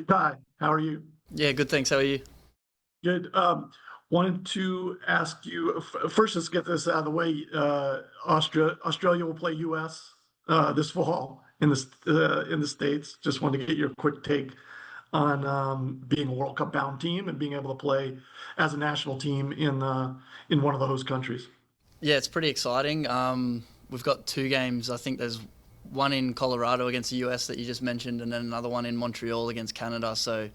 Hi, how are you? Yeah, good. Thanks. How are you? Good. Wanted to ask you first. Let's get this out of the way. Australia will play U.S. This fall in the States. Just wanted to get your quick take on being a World Cup bound team and being able to play as a national team in one of the host countries. Yeah, it's pretty exciting. We've got two games. I think there's one in Colorado against the US that you just mentioned, and then another one in Montreal against Canada. So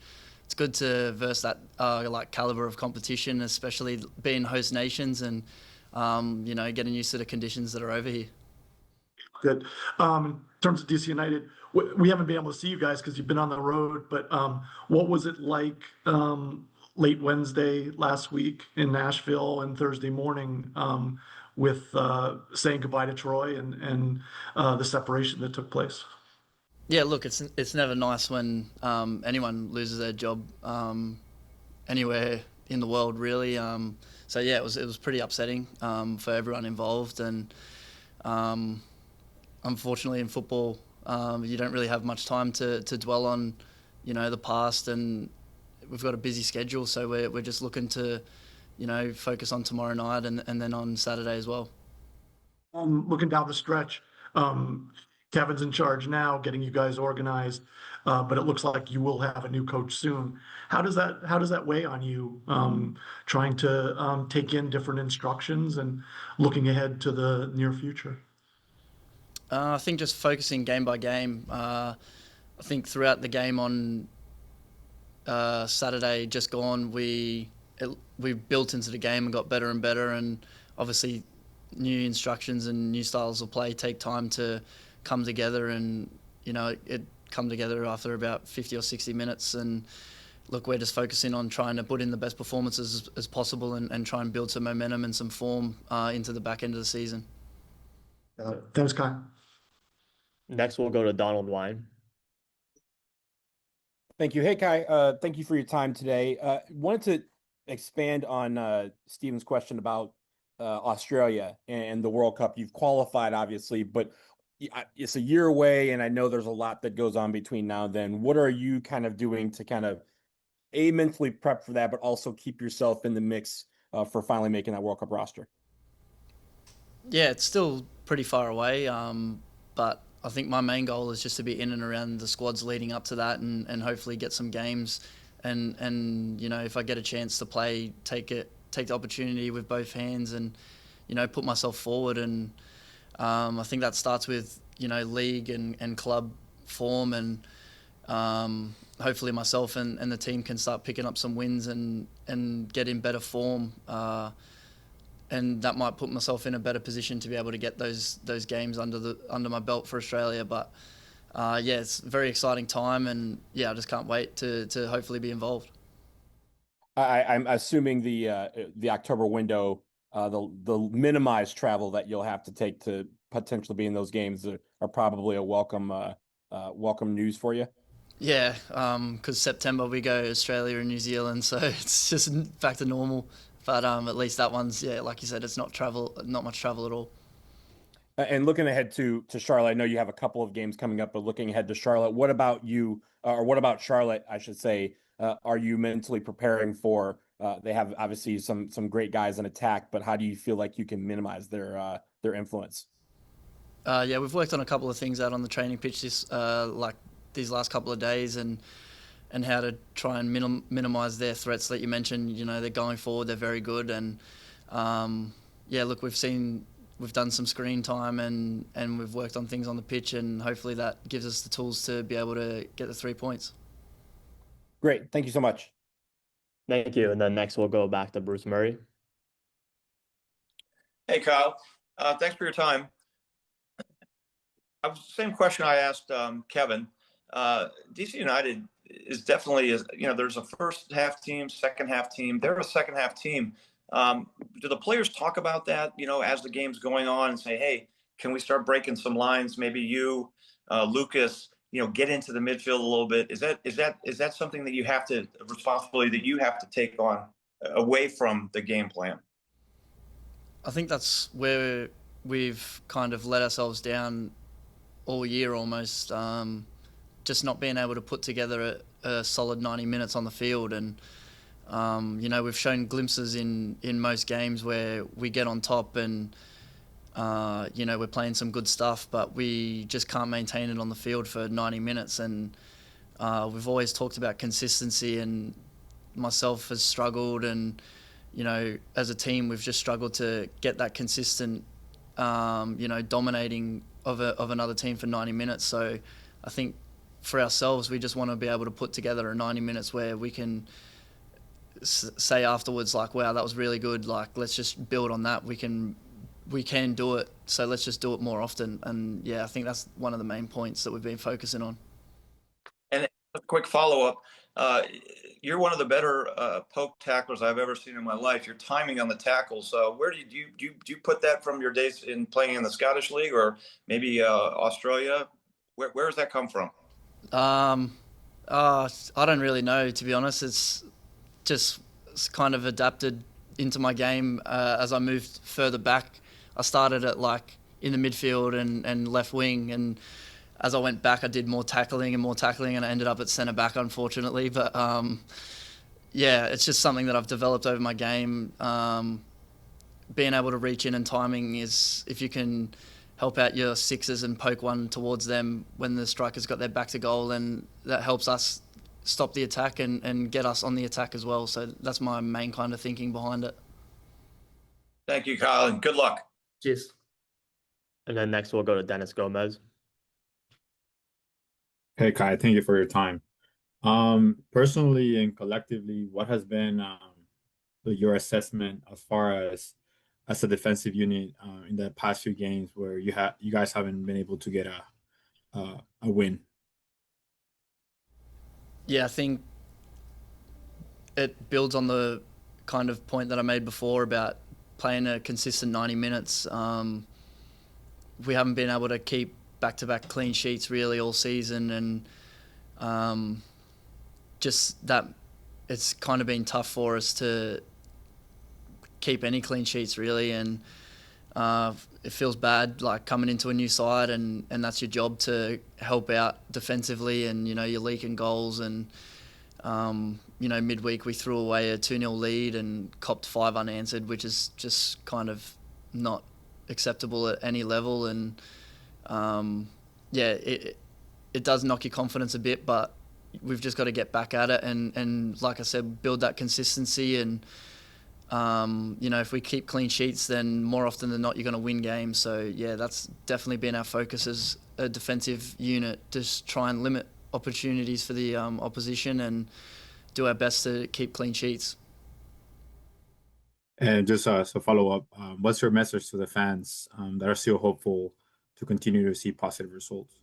it's good to verse that like caliber of competition, especially being host nations and getting used to the conditions that are over here. Good. In terms of DC United, we haven't been able to see you guys because you've been on the road, but what was it like late Wednesday last week in Nashville and Thursday morning with saying goodbye to Troy and the separation that took place? Yeah, look, it's never nice when anyone loses their job anywhere in the world, really. So yeah, it was pretty upsetting for everyone involved, and um, unfortunately in football, you don't really have much time to dwell on, the past, and we've got a busy schedule, so we're just looking to, focus on tomorrow night and then on Saturday as well. Looking down the stretch, um, Kevin's in charge now, getting you guys organized, but it looks like you will have a new coach soon. How does that weigh on you, trying to take in different instructions and looking ahead to the near future? I think just focusing game by game. I think throughout the game on Saturday just gone, we built into the game and got better and better. And obviously, new instructions and new styles of play take time to come together. And it come together after about 50 or 60 minutes. And look, we're just focusing on trying to put in the best performances as possible and try and build some momentum and some form into the back end of the season. Thanks, Kai. Next, we'll go to Donald Wine. Thank you. Hey, Kai. Thank you for your time today. Wanted to expand on Stephen's question about Australia and the World Cup. You've qualified, obviously, but it's a year away, and I know there's a lot that goes on between now and then. What are you kind of doing to kind of mentally prep for that, but also keep yourself in the mix for finally making that World Cup roster? Yeah, it's still pretty far away, but I think my main goal is just to be in and around the squads leading up to that, and hopefully get some games, and if I get a chance to play, take the opportunity with both hands, and put myself forward. And I think that starts with league and club form, and hopefully myself and the team can start picking up some wins and get in better form. And that might put myself in a better position to be able to get those games under my belt for Australia. But yeah, it's a very exciting time, and yeah, I just can't wait to hopefully be involved. I'm assuming the October window, the minimized travel that you'll have to take to potentially be in those games are probably a welcome news for you. Yeah, because September we go Australia and New Zealand, so it's just back to normal. But at least that one's, yeah, like you said, it's not much travel at all. And looking ahead to Charlotte, I know you have a couple of games coming up, but looking ahead to Charlotte, what about you, or what about Charlotte, I should say, are you mentally preparing for? They have obviously some great guys in attack, but how do you feel like you can minimize their influence? Yeah, we've worked on a couple of things out on the training pitch like these last couple of days, and how to try and minimize their threats that you mentioned. They're going forward, they're very good, and yeah, look, we've done some screen time, and we've worked on things on the pitch, and hopefully that gives us the tools to be able to get the 3 points. Great. Thank you so much. Thank you. And then next, we'll go back to Bruce Murray. Hey, Kyle. Thanks for your time. Same question I asked Kevin. DC United is definitely, there's a first half team, second half team. They're a second half team. Do the players talk about that, as the game's going on, and say, hey, can we start breaking some lines? Maybe you, Lucas, get into the midfield a little bit. Is that something that you have to, a responsibility that you have to take on away from the game plan? I think that's where we've kind of let ourselves down all year almost. Just not being able to put together a solid 90 minutes on the field. And you know, we've shown glimpses in most games where we get on top and you know, we're playing some good stuff, but we just can't maintain it on the field for 90 minutes. And we've always talked about consistency, and myself has struggled, and you know, as a team, we've just struggled to get that consistent, you know, dominating of another team for 90 minutes. So I think for ourselves, we just want to be able to put together a 90 minutes where we can say afterwards, like, wow, that was really good. Like, let's just build on that. We can do it. So let's just do it more often. And yeah, I think that's one of the main points that we've been focusing on. And a quick follow-up. You're one of the better poke tacklers I've ever seen in my life. Your timing on the tackles. Where do you put that from your days in playing in the Scottish League or maybe Australia? Where does that come from? I don't really know, to be honest. It's kind of adapted into my game as I moved further back. I started at like in the midfield and left wing, and as I went back, I did more tackling, and I ended up at centre back, unfortunately. But yeah, it's just something that I've developed over my game. Being able to reach in and timing is, if you can help out your sixes and poke one towards them when the striker's got their back to goal, then that helps us stop the attack and get us on the attack as well. So that's my main kind of thinking behind it. Thank you, Kyle, and good luck. Cheers. And then next we'll go to Dennis Gomez. Hey Kai, thank you for your time. Personally and collectively, what has been your assessment as far as a defensive unit in the past few games where you guys haven't been able to get a win? Yeah, I think it builds on the kind of point that I made before about playing a consistent 90 minutes. We haven't been able to keep back-to-back clean sheets really all season, and just that it's kind of been tough for us to keep any clean sheets really, and it feels bad like coming into a new side and that's your job to help out defensively, and you know, you're leaking goals, and you know, midweek we threw away a 2-0 lead and copped 5 unanswered, which is just kind of not acceptable at any level. And yeah, it does knock your confidence a bit, but we've just got to get back at it and like I said, build that consistency. And you know, if we keep clean sheets, then more often than not you're going to win games. So yeah, that's definitely been our focus as a defensive unit, just try and limit opportunities for the opposition and do our best to keep clean sheets. And just so follow up, what's your message to the fans that are still hopeful to continue to see positive results?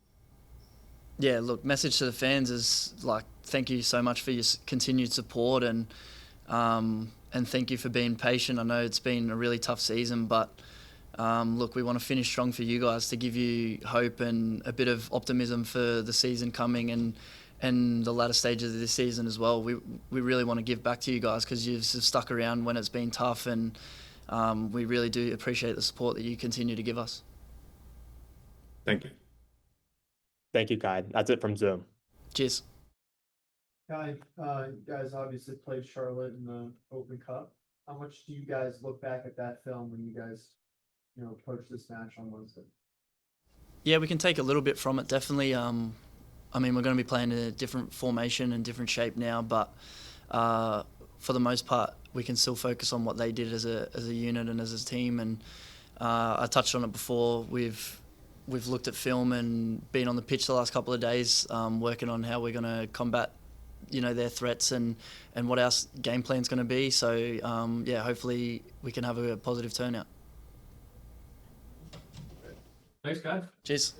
Yeah, look, message to the fans is like, thank you so much for your continued support, and thank you for being patient. I know it's been a really tough season, but look, we want to finish strong for you guys to give you hope and a bit of optimism for the season coming and the latter stages of this season as well. We really want to give back to you guys because you've stuck around when it's been tough, and we really do appreciate the support that you continue to give us. Thank you. Thank you, Kai. That's it from Zoom. Cheers. Guy, you guys obviously played Charlotte in the Open Cup. How much do you guys look back at that film when you guys, you know, approach this match on Wednesday? Yeah, we can take a little bit from it, definitely. I mean, we're going to be playing in a different formation and different shape now, but for the most part, we can still focus on what they did as a unit and as a team. And I touched on it before. We've looked at film and been on the pitch the last couple of days, working on how we're going to combat, you know, their threats and what our game plan's going to be. So yeah, hopefully we can have a positive turnout. Thanks, guys. Cheers.